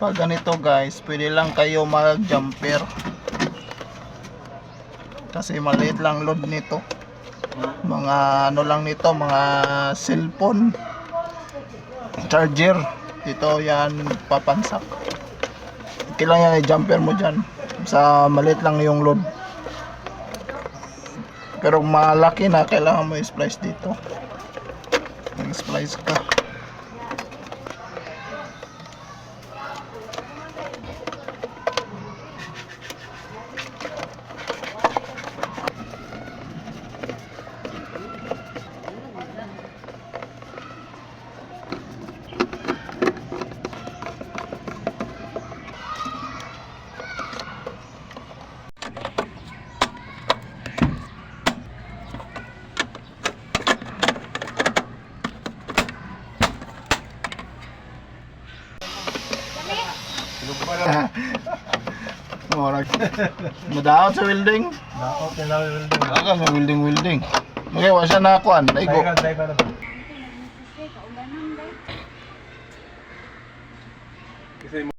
Pag ganito guys, pwede lang kayo mag-jumper. Kasi maliit lang load nito. Mga ano lang nito, mga cellphone charger. Ito yan papansak. Kailangan i-jumper mo dyan. Sa maliit lang yung load. Pero malaki na, kailangan mo i-splice dito. Mag-splice ka. Murag madaot sa welding. Dapat nila welding. Aga sa welding. Magawa siya na kuan, naigo. Kasi